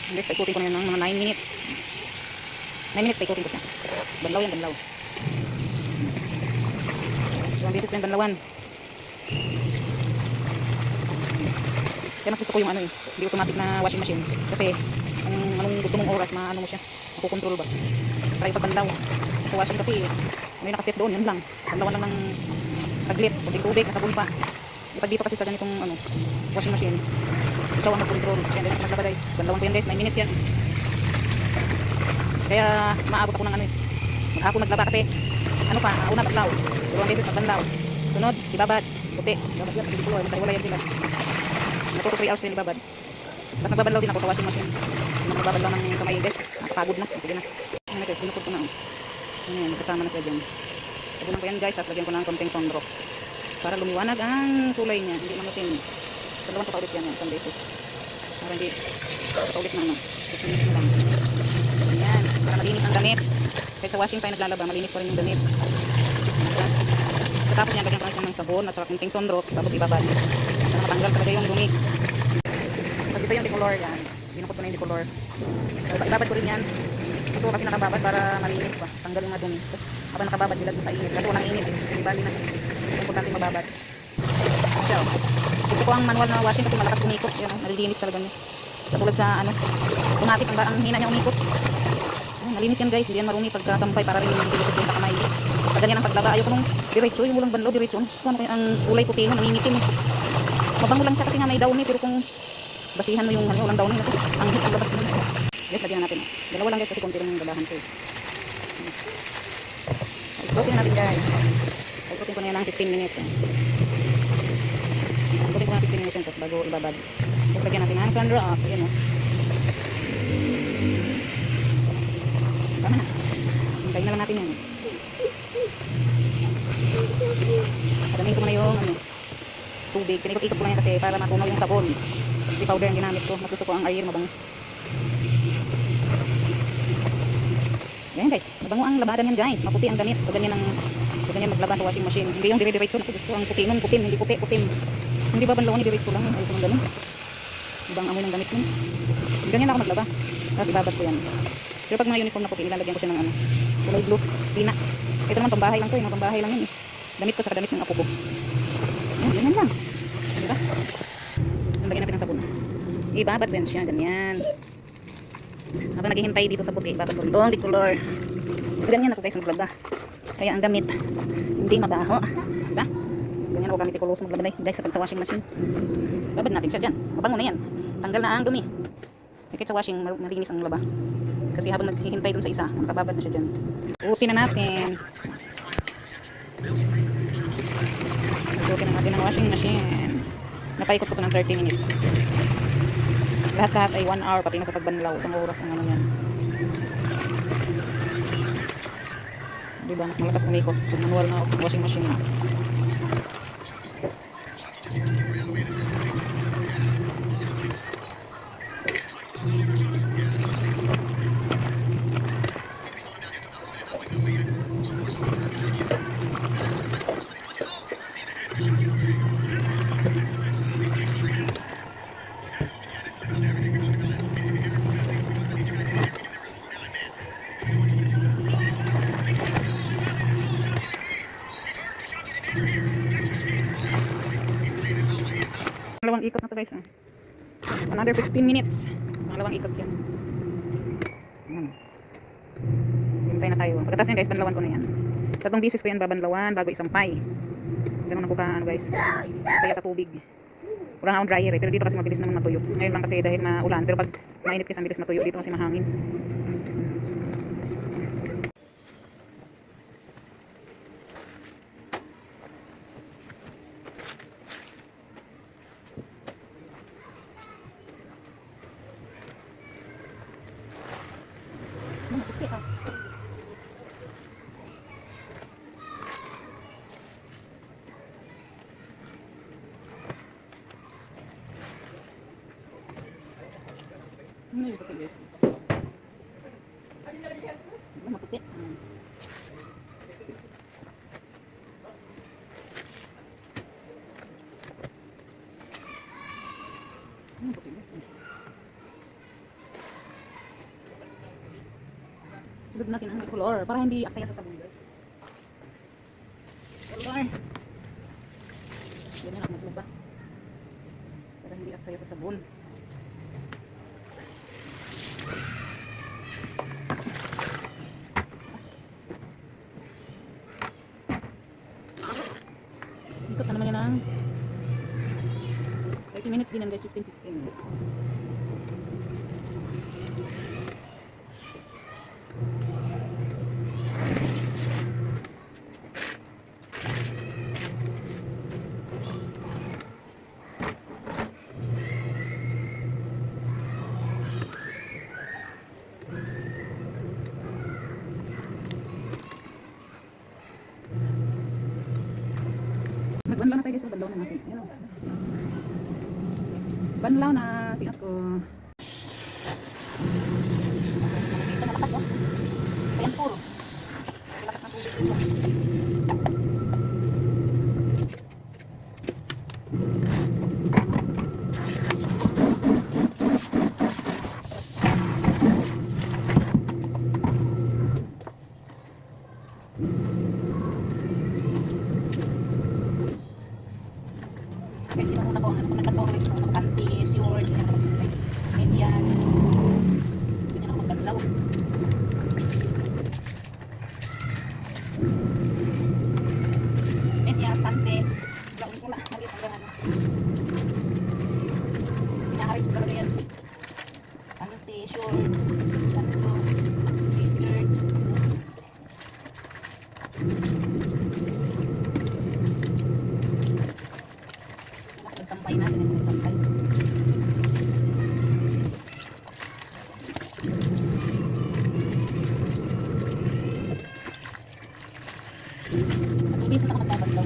Guys, paikutin ko na yun ng mga 9 minutes. 9 minutes paikutin ko siya. Banlaw yan, banlaw. Dalawang beses ko yung banlawan. Kaya mas gusto ko yung ano eh, hindi automatic na washing machine. Kasi kung anong gusto mong oras, maano mo siya, makukontrol ba. Try pag banlaw. Sa washing kasi, may nakaset doon, yun lang. Banlawan lang ng taglit, kunting tubig, nasabon pa. Pag dito kasi sa ganitong ano, washing machine, ikaw ang mag-control. Kaya ganito naglaba guys. Banlawan ko yan guys, 9 minutes yan. Kaya maabot ako ng ano eh. Maghapon naglaba kasi, ano pa, una banlaw. Dalawang beses magbanlaw. Sunod, ibabad. Puti. Ibabad yan, hindi ko magkariwala yan sila. Nato 3 hours din ibabad. Tapos nagbabanlaw din ako sa washing machine. Nagbabanlaw ng kamay guys. Nakapagod na. Sige na. Ano guys, binukod ko na. Ayan, magkasama na siya dyan. Sabunan ko yan guys, tapos lagyan ko ng konting sunrock. Para lumiwanag ang kulay niya. Hindi manutin. Dalawang pa ulit yan, isang beses. Para hindi paulit na ano. Sisinis mo lang. Ayan, para malinis ang damit. Kahit sa washing tayo naglalaba, malinis pa rin yung damit. Tapos yan, lagyan ko lang ng sabon at saka konting sunrock. Tapos ibabad. Para matanggal talaga yung dumi. Tapos ito yung decolor yan. Binukod ko na yung decolor. Ibabad ko rin yan. Gusto ko kasi nakababad para malinis pa. Tanggal yung madumi. Tapos habang nakababad sila sa init. Kasi walang init eh. Hindi bali na. Importante mababad. So, gusto ko ang manual na washing kasi malakas umikot. Yan, nalilinis talaga niya. Katulad sa ano, automatic ang hina niya umikot. Malinis yan guys. Hindi yan marumi pagkasampay para rin hindi lusot yung kakamay. Pag ganyan ang paglaba, ayoko nung diretso. Yung walang banlaw diretso. So, ano kaya ang kulay puti nun, nangingitim eh. Mabango lang siya kasi nga may downy. Pero kung basihan mo yung ano, walang downy kasi ang hit ang labas nun. Guys, lagyan natin. Dalawa lang guys kasi konti lang yung gabahan ko eh. Ikutin na natin guys. Ikutin ko na yan ng 15 minutes. Ikutin ko na 15 minutes tapos bago ibabad. Tapos lagyan natin ng sunrock. Ayan o. Tama na. Hintayin na lang natin yan. Padamin ko na yung ano, tubig. Pinikot-ikot ko na yan kasi para matunaw yung sabon. Yung powder ang ginamit ko. Mas gusto ko ang air mabango. Ayan guys, mabango ang labadan yan guys. Maputi ang damit. Pag ganyan maglaban sa washing machine. Hindi yung dire-diretso. Gusto ang puti nun, putim. Hindi puti, putim. Hindi ba banlawan ni diretso lang. Ayoko ng ganun. Ibang amoy ng damit nun. Ganyan ako maglaba. Tapos ibabad ko yan. Pero pag mga uniform na puti, nilalagyan ko siya ng ano, kulay blue, pina. Ito naman pambahay lang to. Yung pambahay lang yun eh. Damit ko saka damit ng apo ko. Ayan, ganyan lang. Diba? Lagyan natin ng sabon. Ibabad ko yan siya. Ganyan. Habang naghihintay dito sa puti, ibabad ko rin itong decolor. Ganyan ako guys maglaba. Kaya ang gamit, hindi mabaho. Diba? Ganyan ako gamit ikulos maglaba guys sa washing machine. Babad natin siya dyan. Mabango na yan. Tanggal na ang dumi. Kahit sa washing, malinis ang laba. Kasi habang naghihintay dun sa isa, nakababad na siya dyan. Uupin na natin. Uupin na natin ang washing machine. Napaikot ko ito ng 30 minutes. Lahat ay 1 hour, pati na sa pagbanlaw. Isang oras ang ano yan. Diba, mas malakas umikot. Pag manual na washing machine na. Pangalawang ikot na to guys. Another 15 minutes. Pangalawang ikot yan. Hintay na tayo. Pagkatas niyan guys, banlawan ko na yan. 3 bisis ko yan babanlawan bago isampay. Ganun ako ka ano guys. Masaya sa tubig. Wala nga akong dryer eh. Pero dito kasi mabilis naman matuyo. Ngayon lang kasi dahil maulan. Pero pag mainit kasi mabilis matuyo. Dito kasi mahangin. Puti ah. Ano yung puti guys? Ano maputi? Ano puti guys? Sunod natin ang color para hindi aksaya sa sabon guys. Color. Ganyan ako magluba. Para hindi aksaya sa sabon. Ikot na naman yan ang 30 minutes din yan guys, 15-15. Nagbanlaw na tayo guys, banlaw na natin. Ayan o. Banlaw na sikat ko. Dito malakas o. Ayan po. Malakas na tubig dito. Guys, sino muna po ang ano kung nagkatawa guys, kung panty, short, guys, medyas. Ganyan ako magbanlaw. Medyas, panty, blaon pula, maliit ang gano'n. Pinaharis ko talaga yan. Panty, short, santo, t-shirt. Sampay natin yung sampay. Nag-ubisan ako magbabanlaw.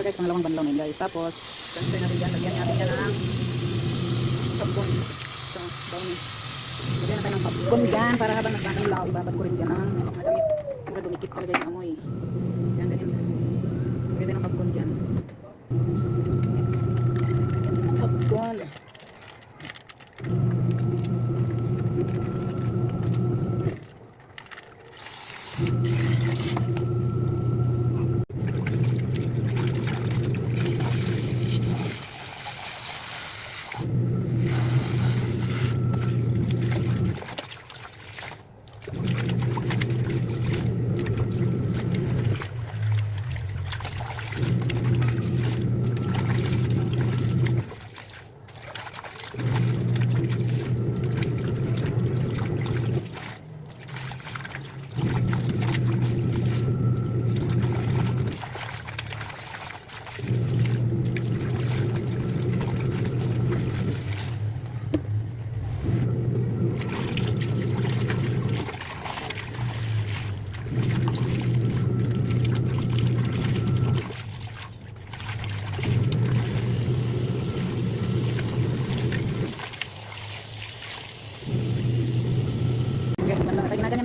Guys, pangalawang banlaw na yun guys. Tapos, transfer natin dyan. Lagyan natin dyan ang sabon. Ito, downy. Lagyan natin ng sabon dyan para habang nagkakanlaw, ibabad ko rin dyan ang mga damit. Para dumikit talaga yung amoy. Yan, ganyan. Lagyan din ang sabon dyan. Yes. Sabon.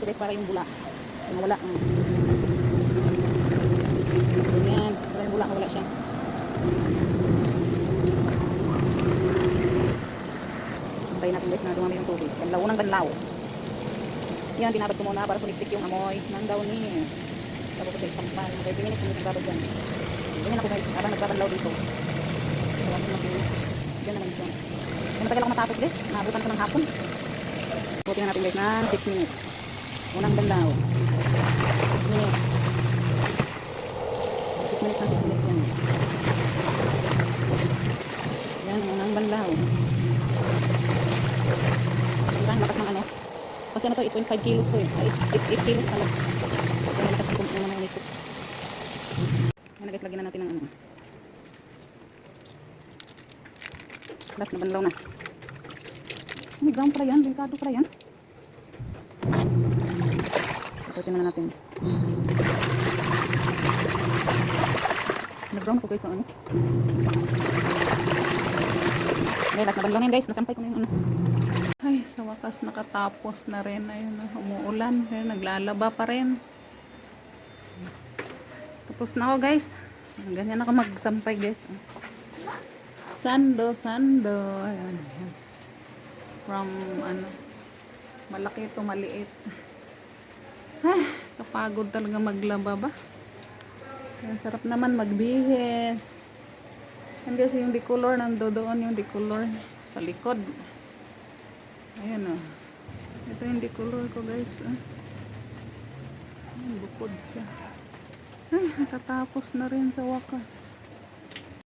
Guys, para yung bula mawala. Ganyan, para yung bula mawala siya. Antayin natin guys na dumami yung tubig. Banlaw, unang banlaw. Yan, binabad ko muna para sumiksik yung amoy ng downy. Tapos ito isang pan. 30 minutes yung babad yan. Ganyan ako guys, habang nagbabanlaw dito. Yan naman siya. Kaya matagal ako matapos guys, naabutan ko ng hapon. Buti na natin guys na 6 minutes. Unang banlaw. 6 minutes. 6 minutes na 6 minutes yan. Yan, unang banlaw. Ang lakas ng ano. Kasi ano to, 8.5 kilos to eh. 8 kilos pala. Kaya lakas yung kung ano nito. Yan guys, lagyan na natin ng ano. Last na banlaw na. May ground pala yan, delikado pala yan. Pwede na natin. Nag-brown ko guys ang ano. Okay, last na bandang yan guys. Nasampay ko na yung ano. Ay, sa wakas nakatapos na rin. Ayun, umuulan. Ayun, naglalaba pa rin. Tapos na ako guys. Ganyan ako magsampay guys. Sando. Ayan. From ano, malaki to maliit. Kapagod talaga maglaba ba. Ang sarap naman magbihis. Yan kasi yung decolor nandoon yung decolor sa likod. Ayan o. Ito yung decolor ko guys. Bukod siya. Ay, nakatapos na rin sa wakas.